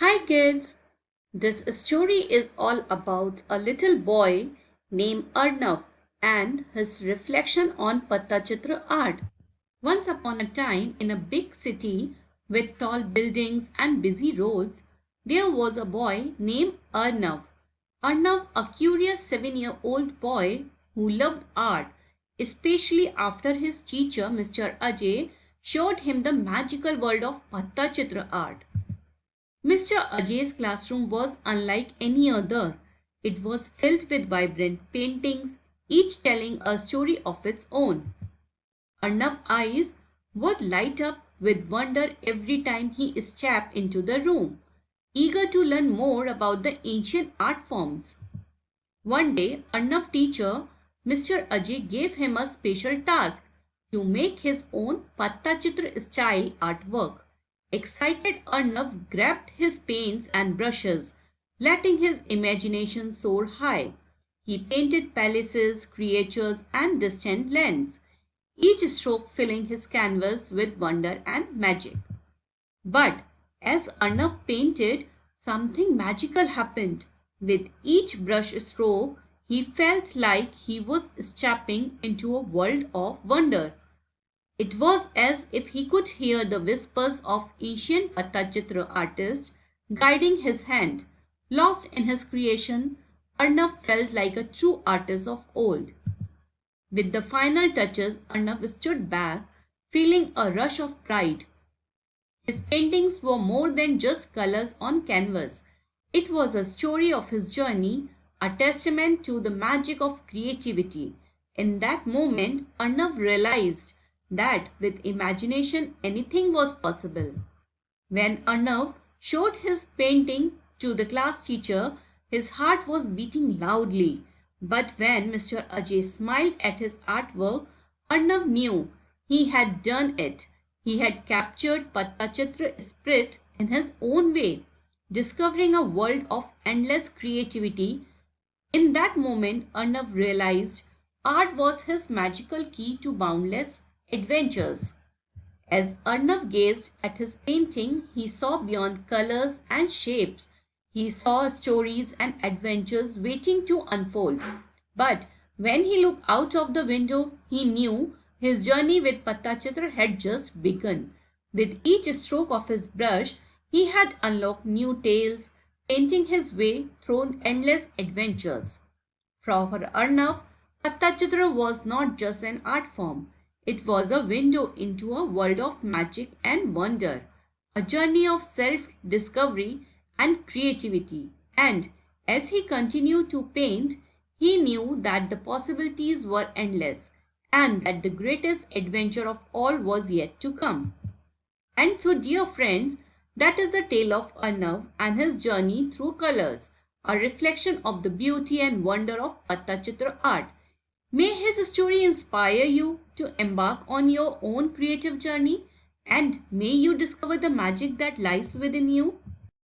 Hi kids! This story is all about a little boy named Arnav and his reflection on Pattachitra art. Once upon a time, in a big city with tall buildings and busy roads, there was a boy named Arnav. Arnav, a curious 7-year-old boy who loved art, especially after his teacher, Mr. Ajay, showed him the magical world of Pattachitra art. Mr. Ajay's classroom was unlike any other. It was filled with vibrant paintings, each telling a story of its own. Arnav's eyes would light up with wonder every time he stepped into the room, eager to learn more about the ancient art forms. One day, Arnav's teacher, Mr. Ajay, gave him a special task to make his own Pattachitra style artwork. Excited, Arnav grabbed his paints and brushes, letting his imagination soar high. He painted palaces, creatures, and distant lands, each stroke filling his canvas with wonder and magic. But as Arnav painted, something magical happened. With each brush stroke, he felt like he was stepping into a world of wonder. It was as if he could hear the whispers of ancient Pattachitra artists guiding his hand. Lost in his creation, Arnav felt like a true artist of old. With the final touches, Arnav stood back, feeling a rush of pride. His paintings were more than just colors on canvas. It was a story of his journey, a testament to the magic of creativity. In that moment, Arnav realized that with imagination anything was possible. When Arnav showed his painting to the class teacher, his heart was beating loudly. But when Mr. Ajay smiled at his artwork, Arnav knew he had done it. He had captured Pattachitra spirit in his own way, discovering a world of endless creativity. In that moment, Arnav realized art was his magical key to boundless adventures. As Arnav gazed at his painting, he saw beyond colors and shapes. He saw stories and adventures waiting to unfold. But when he looked out of the window, he knew his journey with Pattachitra had just begun. With each stroke of his brush, he had unlocked new tales, painting his way through endless adventures. For Arnav, Pattachitra was not just an art form. It was a window into a world of magic and wonder, a journey of self-discovery and creativity. And as he continued to paint, he knew that the possibilities were endless and that the greatest adventure of all was yet to come. And so, dear friends, that is the tale of Arnav and his journey through colors, a reflection of the beauty and wonder of Pattachitra art. May his story inspire you to embark on your own creative journey, and may you discover the magic that lies within you.